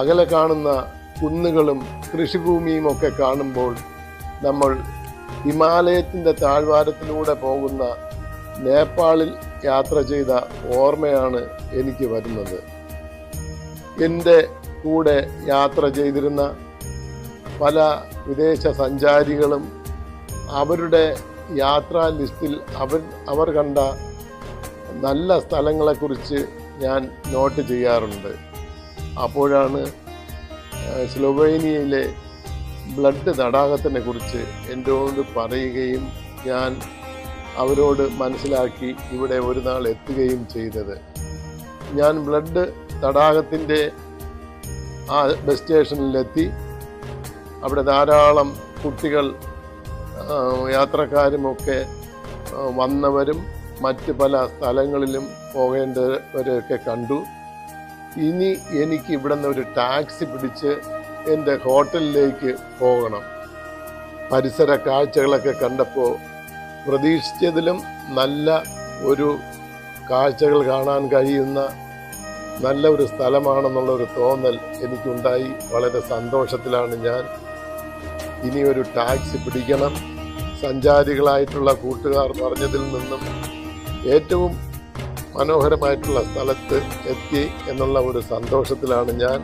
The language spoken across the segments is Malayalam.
അകലെ കാണുന്ന കുന്നുകളും കൃഷിഭൂമിയും ഒക്കെ കാണുമ്പോൾ നമ്മൾ ഹിമാലയത്തിൻ്റെ താഴ്വാരത്തിലൂടെ പോകുന്ന നേപ്പാളിൽ യാത്ര ചെയ്ത ഓർമ്മയാണ് എനിക്ക് വരുന്നത്. എൻ്റെ കൂടെ യാത്ര ചെയ്തിരുന്ന പല വിദേശ സഞ്ചാരികളും അവരുടെ യാത്രാ ലിസ്റ്റിൽ അവർ കണ്ട നല്ല സ്ഥലങ്ങളെക്കുറിച്ച് ഞാൻ നോട്ട് ചെയ്യാറുണ്ട്. അപ്പോഴാണ് സ്ലൊവേനിയയിലെ ബ്ലഡ് തടാകത്തിനെ കുറിച്ച് എന്നോട് പറയുകയും ഞാൻ അവരോട് മനസ്സിലാക്കി ഇവിടെ ഒരു നാൾ എത്തുകയും ചെയ്തത്. ഞാൻ ബ്ലഡ് തടാകത്തിൻ്റെ ആ ബസ് സ്റ്റേഷനിലെത്തി. അവിടെ ധാരാളം കുട്ടികൾ, യാത്രക്കാരുമൊക്കെ വന്നവരും മറ്റ് പല സ്ഥലങ്ങളിലും പോകേണ്ടവരെയൊക്കെ കണ്ടു. ഇനി എനിക്ക് ഇവിടെ നിന്ന് ഒരു ടാക്സി പിടിച്ച് എൻ്റെ ഹോട്ടലിലേക്ക് പോകണം. പരിസര കാഴ്ചകളൊക്കെ കണ്ടപ്പോൾ പ്രതീക്ഷിച്ചതിലും നല്ല ഒരു കാഴ്ചകൾ കാണാൻ കഴിയുന്ന നല്ല ഒരു സ്ഥലമാണെന്നുള്ളൊരു തോന്നൽ എനിക്കുണ്ടായി. വളരെ സന്തോഷത്തിലാണ് ഞാൻ. ഇനി ഒരു ടാക്സി പിടിക്കണം. സഞ്ചാരികളായിട്ടുള്ള കൂട്ടുകാർ പറഞ്ഞതിൽ നിന്നും ഏറ്റവും മനോഹരമായിട്ടുള്ള സ്ഥലത്ത് എത്തി എന്നുള്ള ഒരു സന്തോഷത്തിലാണ് ഞാൻ.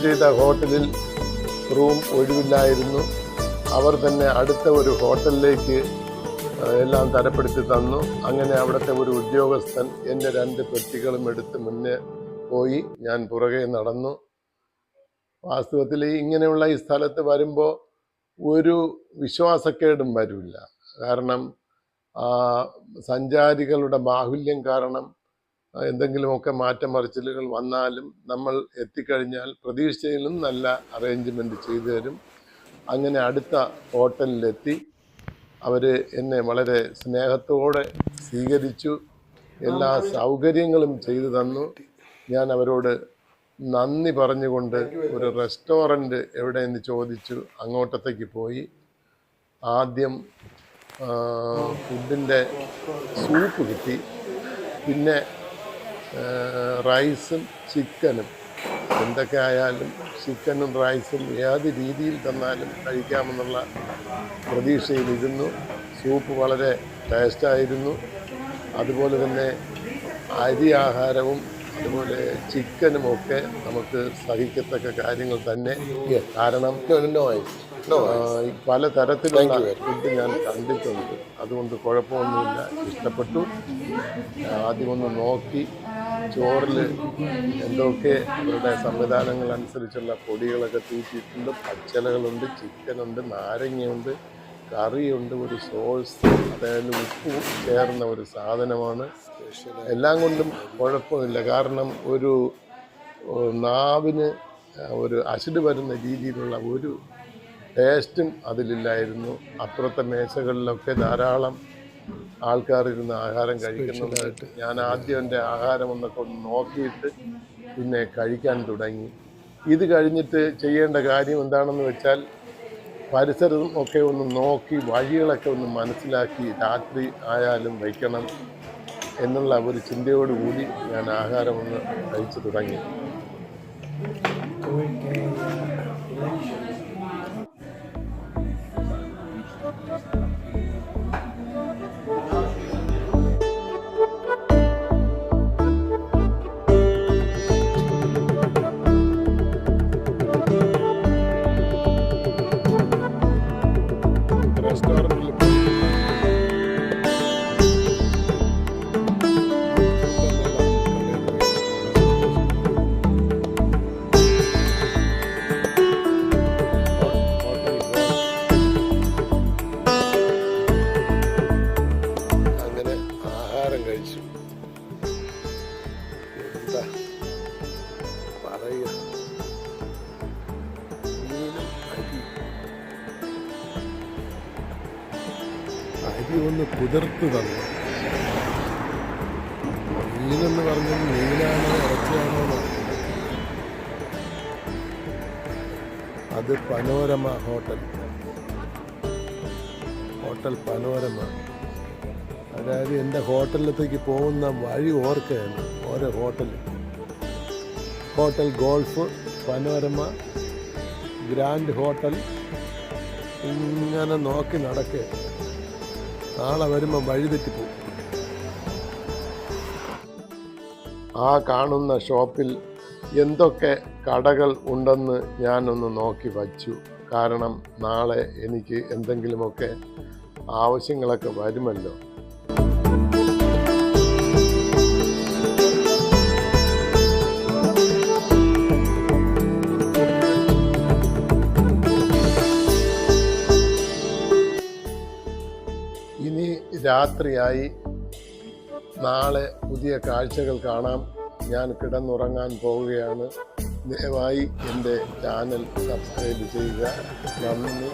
ചെയ്ത ഹോട്ടലിൽ റൂം ഒഴിവില്ലായിരുന്നു. അവർ തന്നെ അടുത്ത ഒരു ഹോട്ടലിലേക്ക് എല്ലാം തരപ്പെടുത്തി തന്നു. അങ്ങനെ അവിടുത്തെ ഒരു ഉദ്യോഗസ്ഥൻ എൻ്റെ 2 പെട്ടികളും എടുത്ത് മുന്നേ പോയി. ഞാൻ പുറകെ നടന്നു. വാസ്തവത്തിൽ ഇങ്ങനെയുള്ള ഈ സ്ഥലത്ത് വരുമ്പോൾ ഒരു വിശ്വാസക്കേടും വരില്ല. കാരണം സഞ്ചാരികളുടെ ബാഹുല്യം കാരണം എന്തെങ്കിലുമൊക്കെ മാറ്റം മറിച്ചിലുകൾ വന്നാലും നമ്മൾ എത്തിക്കഴിഞ്ഞാൽ പ്രതീക്ഷയിലും നല്ല അറേഞ്ച്മെൻറ്റ് ചെയ്തു തരും. അങ്ങനെ അടുത്ത ഹോട്ടലിലെത്തി. അവർ എന്നെ വളരെ സ്നേഹത്തോടെ സ്വീകരിച്ചു. എല്ലാ സൗകര്യങ്ങളും ചെയ്തു തന്നു. ഞാൻ അവരോട് നന്ദി പറഞ്ഞുകൊണ്ട് ഒരു റെസ്റ്റോറൻറ്റ് എവിടെയെന്ന് ചോദിച്ചു. അങ്ങോട്ടത്തേക്ക് പോയി. ആദ്യം ഫുഡിൻ്റെ സൂപ്പ് കിട്ടി. പിന്നെ റൈസും ചിക്കനും. എന്തൊക്കെ ആയാലും ചിക്കനും റൈസും ഏത് രീതിയിൽ തന്നാലും കഴിക്കാമെന്നുള്ള പ്രതീക്ഷയിലിരുന്നു. സൂപ്പ് വളരെ ടേസ്റ്റായിരുന്നു. അതുപോലെ തന്നെ അരി ആഹാരവും അതുപോലെ ചിക്കനുമൊക്കെ നമുക്ക് സഹിക്കത്തക്ക കാര്യങ്ങൾ തന്നെ. കാരണം പല തരത്തിലുള്ള ഫുഡ് ഞാൻ കണ്ടിട്ടുണ്ട്. അതുകൊണ്ട് കുഴപ്പമൊന്നുമില്ല, ഇഷ്ടപ്പെട്ടു. ആദ്യമൊന്ന് നോക്കി. ചോറിൽ എന്തൊക്കെ അവരുടെ സംവിധാനങ്ങൾ അനുസരിച്ചുള്ള പൊടികളൊക്കെ തൂക്കിയിട്ടുണ്ട്. പച്ചിലകളുണ്ട്, ചിക്കനുണ്ട്, നാരങ്ങയുണ്ട്, കറിയുണ്ട്, ഒരു സോസ്, അതായത് ഉപ്പ് ചേർന്ന ഒരു സാധനമാണ്. എല്ലാം കൊണ്ടും കുഴപ്പമില്ല. കാരണം ഒരു നാവിന് ഒരു അസിഡ് വരുന്ന രീതിയിലുള്ള ഒരു ടേസ്റ്റും അതിലില്ലായിരുന്നു. അപ്പുറത്തെ മേശകളിലൊക്കെ ധാരാളം ആൾക്കാർ ഇരുന്ന് ആഹാരം കഴിക്കുന്നുണ്ട്. ഞാൻ ആദ്യം എൻ്റെ ആഹാരം ഒന്നൊക്കെ ഒന്ന് നോക്കിയിട്ട് പിന്നെ കഴിക്കാൻ തുടങ്ങി. ഇത് കഴിഞ്ഞിട്ട് ചെയ്യേണ്ട കാര്യം എന്താണെന്ന് വെച്ചാൽ പരിസരം ഒക്കെ ഒന്ന് നോക്കി വഴികളൊക്കെ ഒന്ന് മനസ്സിലാക്കി രാത്രി ആയാലും വയ്ക്കണം എന്നുള്ള ഒരു ചിന്തയോടുകൂടി ഞാൻ ആഹാരം ഒന്ന് കഴിച്ചു തുടങ്ങി. റെസ്റ്റോറൻറ്റിൽ അങ്ങനെ ആഹാരം കഴിച്ചു. എന്താ പറയുക, മീനും അരി ഒന്ന് കുതിർത്ത് തന്നു. മീനെന്ന് പറഞ്ഞാൽ മീനാണോ ഇറച്ചിയാണോ? അത് പനോരമ ഹോട്ടൽ പനോരമ. അതായത് എൻ്റെ ഹോട്ടലിലത്തേക്ക് പോകുന്ന വഴി ഓർക്കുകയാണ്. ഓരോ hotel golf, panorama, grand hotel, ഇങ്ങനെ നോക്കി നടക്കുക. നാളെ വരുമ്പോൾ വഴിതെറ്റിപ്പോവും. ആ കാണുന്ന ഷോപ്പിൽ എന്തൊക്കെ കടകൾ ഉണ്ടെന്ന് ഞാനൊന്ന് നോക്കി വച്ചു. കാരണം നാളെ എനിക്ക് എന്തെങ്കിലുമൊക്കെ ആവശ്യങ്ങളൊക്കെ വരുമല്ലോ. ഇനി രാത്രിയായി. നാളെ പുതിയ കാഴ്ചകൾ കാണാം. ഞാൻ കിടന്നുറങ്ങാൻ പോവുകയാണ്. ദയവായി എൻ്റെ ചാനൽ സബ്സ്ക്രൈബ് ചെയ്യുക. നന്ദി.